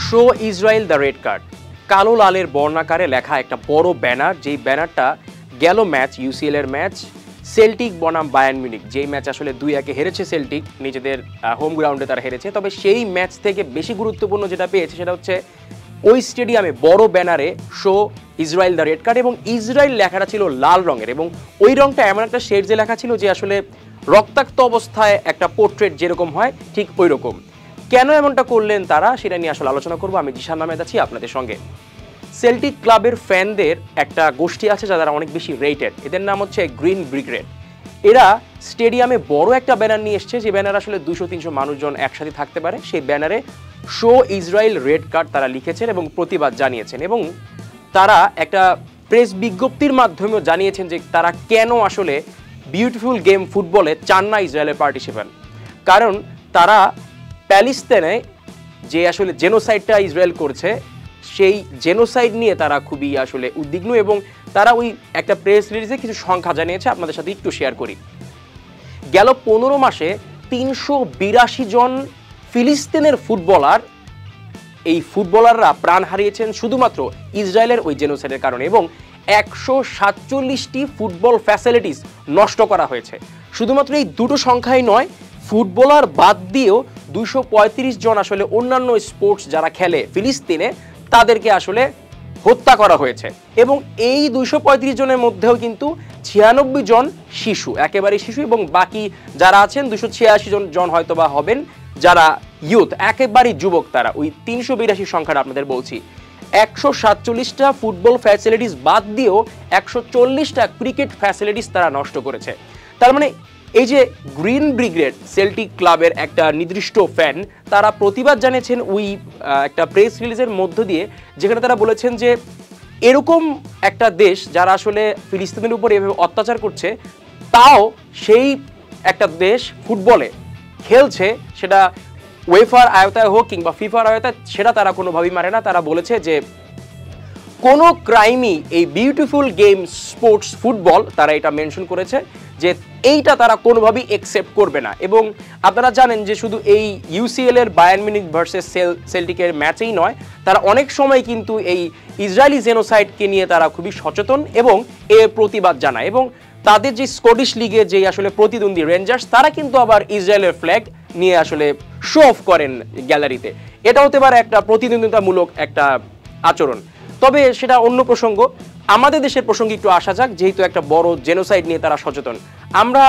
Show Israel the red card, কালো লালের বর্ণাকারে লেখা একটা বড় ব্যানার, যেই ব্যানারটা গেল ম্যাচ, ইউসিএল এর ম্যাচ সেল্টিক বনাম বায়ার্ন মিউনিখ, যেই ম্যাচ আসলে 2-1 হেরেছে সেল্টিক, নিজেদের হোম গ্রাউন্ডে তারা হেরেছে। তবে সেই ম্যাচ থেকে বেশি গুরুত্বপূর্ণ যেটা পেয়েছে সেটা হচ্ছে ওই স্টেডিয়ামে বড় ব্যানারে show Israel the red card, এবং ইসরায়েল লেখাটা ছিল লাল রঙের, এবং ওই রঙটা এমন একটা শেডে লেখা ছিল যে আসলে রক্তাক্ত অবস্থায় একটা পোর্ট্রেট যেরকম হয় ঠিক ওই রকম। কেন এমনটা করলেন তারা, সেটা নিয়ে আসলে আলোচনা করবো। আমি জিশান আহমেদ আছি আপনাদের সঙ্গে। সেল্টিক ক্লাবের ফ্যানদের একটা গোষ্ঠী আছে যারা অনেক বেশি রেটেড, এদের নাম হচ্ছে গ্রিন ব্রিগেড। এরা স্টেডিয়ামে বড় একটা ব্যানার নিয়ে এসছে, যে ব্যানার আসলে 200-300 মানুষজন একসাথে থাকতে পারে। সেই ব্যানারে শো ইসরায়েল রেড কার্ড তারা লিখেছেন এবং প্রতিবাদ জানিয়েছেন, এবং তারা একটা প্রেস বিজ্ঞপ্তির মাধ্যমেও জানিয়েছেন যে তারা কেন আসলে বিউটিফুল গেম ফুটবলে চান না ইসরায়েলের পার্টিসিপেন্ট। কারণ তারা প্যালেস্তাইনে যে আসলে জেনোসাইডটা ইসরায়েল করছে, সেই জেনোসাইড নিয়ে তারা খুবই আসলে উদ্বিগ্ন, এবং তারা ওই একটা প্রেস রিলিজে কিছু সংখ্যা জানিয়েছে, আপনাদের সাথে একটু শেয়ার করি। গেল 15 মাসে 382 জন ফিলিস্তিনের ফুটবলার, এই ফুটবলাররা প্রাণ হারিয়েছেন শুধুমাত্র ইসরায়েলের ওই জেনোসাইডের কারণে, এবং 147টি ফুটবল ফ্যাসিলিটিস নষ্ট করা হয়েছে। শুধুমাত্র এই দুটো সংখ্যাই নয়, ফুটবলার বাদ দিয়েও 235 জন আসলে অন্যান্য স্পোর্টস যারা খেলে ফিলিস্তিনে তাদেরকে আসলে হত্যা করা হয়েছে, এবং এই 235 জনের মধ্যেও কিন্তু 96 জন শিশু, একেবারে শিশু, এবং বাকি যারা আছেন 286 জন হয়তো বা হবেন যারা ইউথ, একেবারেই যুবক তারা। ওই 382 সংখ্যাটা আপনাদের বলছি। 147টা ফুটবল ফ্যাসিলিটিস বাদ দিয়েও 140টা ক্রিকেট ফ্যাসিলিটিস তারা নষ্ট করেছে। তার মানে এই যে গ্রিন ব্রিগেড সেল্টিক ক্লাবের একটা নির্দিষ্ট ফ্যান, তারা প্রতিবাদ জানিয়েছেন ওই একটা প্রেস রিলিজের মধ্য দিয়ে, যেখানে তারা বলেছেন যে এরকম একটা দেশ যারা আসলে ফিলিস্তিনের উপর এভাবে অত্যাচার করছে, তাও সেই একটা দেশ ফুটবলে খেলছে, সেটা ওয়েফার আয়তায় হোক কিংবা ফিফার আয়তায়, সেটা তারা কোনোভাবেই মানে না। তারা বলেছে যে কোনো ক্রাইমই এই বিউটিফুল গেম স্পোর্টস ফুটবল, তারা এটা মেনশন করেছে যে এইটা তারা কোনোভাবেই অ্যাকসেপ্ট করবে না। এবং আপনারা জানেন যে শুধু এই ইউসিএল এর বায়ার্ন মিউনিখ ভার্সেস সেল্টিকের ম্যাচেই নয়, তারা অনেক সময় কিন্তু এই ইসরায়েলি জেনোসাইডকে নিয়ে তারা খুবই সচেতন এবং এর প্রতিবাদ জানায়। এবং তাদের যে স্কটিশ লিগে যে আসলে প্রতিদ্বন্দ্বী রেঞ্জার্স, তারা কিন্তু আবার ইসরায়েলের ফ্ল্যাগ নিয়ে আসলে শো অফ করেন গ্যালারিতে। এটা হতে পারে একটা প্রতিদ্বন্দ্বিতামূলক একটা আচরণ। তবে সেটা অন্য প্রসঙ্গ। আমাদের দেশের প্রসঙ্গে একটু আসা যাক, যেহেতু একটা বড় জেনোসাইড নিয়ে তারা সচেতন। আমরা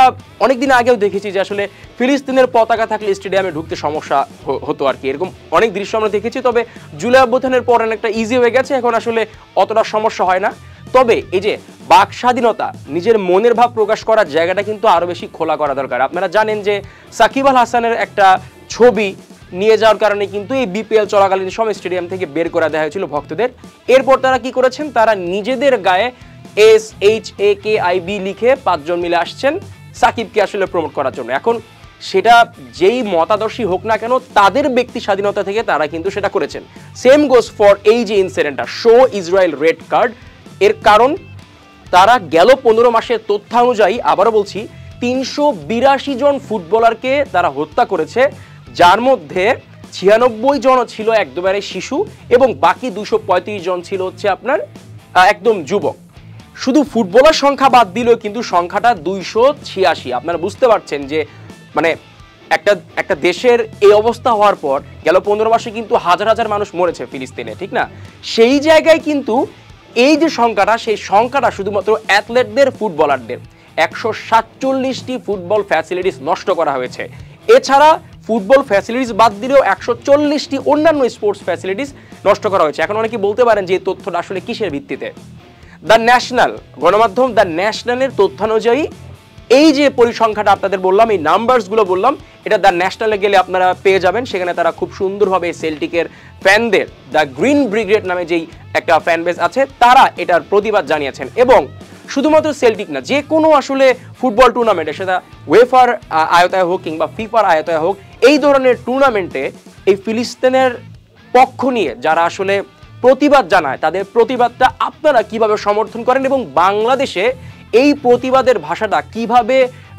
অনেকদিন আগেও দেখেছি যে আসলে ফিলিস্তিনের পতাকা থাকলে স্টেডিয়ামে ঢুকতে সমস্যা হতো আর কি, এরকম অনেক দৃশ্য আমরা দেখেছি। তবে জুলাই অভ্যুত্থানের পর অনেকটা ইজি হয়ে গেছে, এখন আসলে অতটা সমস্যা হয় না। তবে এই যে বাক স্বাধীনতা, নিজের মনের ভাব প্রকাশ করার জায়গাটা কিন্তু আরও বেশি খোলা করা দরকার। আপনারা জানেন যে সাকিব আল হাসানের একটা ছবি নিয়ে যাওয়ার কারণে কিন্তু এই বিপিএল চলাকালীন সময় স্টেডিয়াম থেকে বের করে দেওয়া হয়েছিল ভক্তদের। এরপর তারা কি করেছেন, তারা নিজেদের গায়ে SHAKIB লিখে 5 জন মিলে আসছেন সাকিবকে আসলে প্রমোট করার জন্য। এখন সেটা যেই মতাদর্শী হোক না কেন, তাদের ব্যক্তি স্বাধীনতা থেকে তারা কিন্তু সেটা করেছেন। সেম গোস ফর এই যে ইনসিডেন্টটা শো ইসরায়েল রেড কার্ড, এর কারণ তারা গেল 15 মাসের তথ্যানুযায়ী, আবারও বলছি, 382 জন ফুটবলারকে তারা হত্যা করেছে, যার মধ্যে 96 জন ছিল একবারে শিশু, এবং বাকি 235 জন ছিল হচ্ছে আপনার একদম যুবক। শুধু ফুটবলার সংখ্যা বাদ দিলেও কিন্তু সংখ্যাটা 286। আপনারা বুঝতে পারছেন যে মানে একটা দেশের এই অবস্থা হওয়ার পর গেল 15 মাসে কিন্তু হাজার হাজার মানুষ মরেছে ফিলিস্তিনে, ঠিক না? সেই জায়গায় কিন্তু এই যে সংখ্যাটা, সেই সংখ্যাটা শুধুমাত্র অ্যাথলেটদের, ফুটবলারদের 147টি ফুটবল ফ্যাসিলিটিস নষ্ট করা হয়েছে। এছাড়া ফুটবল ফ্যাসিলিটিস বাদ দিলেও 140টি অন্যান্য স্পোর্টস ফ্যাসিলিটিস নষ্ট করা হয়েছে। এখন অনেকে বলতে পারেন যে এই তথ্যটা আসলে কিসের ভিত্তিতে? দ্য ন্যাশনাল গণমাধ্যম দ্য ন্যাশনালের তথ্যানুযায়ী এই যে পরিসংখ্যাটা আপনাদের বললাম, এই নাম্বারসগুলো বললাম, এটা দ্য ন্যাশনালে গেলে আপনারা পেয়ে যাবেন। সেখানে তারা খুব সুন্দরভাবে সেল্টিকের ফ্যানদের, দ্য গ্রিন ব্রিগেড নামে যেই একটা ফ্যান বেস আছে, তারা এটার প্রতিবাদ জানিয়েছেন। এবং শুধুমাত্র সেল্টিক না, যে কোনো আসলে ফুটবল টুর্নামেন্টে, সেটা ওয়েফার আয়তায় হোক কিংবা ফিফার আয়তায় হোক, এই ধরনের টুর্নামেন্টে এই ফিলিস্তিনের পক্ষ নিয়ে যারা আসলে প্রতিবাদ জানায়, তাদের প্রতিবাদটা আপনারা কিভাবে সমর্থন করেন, এবং বাংলাদেশে এই প্রতিবাদের ভাষাটা কিভাবে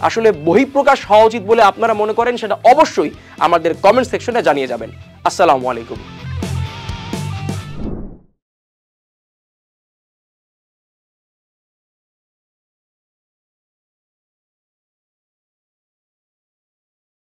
আসলে বহিঃপ্রকাশ হওয়া উচিত বলে আপনারা মনে করেন, সেটা অবশ্যই আমাদের কমেন্ট সেকশনে জানিয়ে যাবেন। আসসালামু আলাইকুম।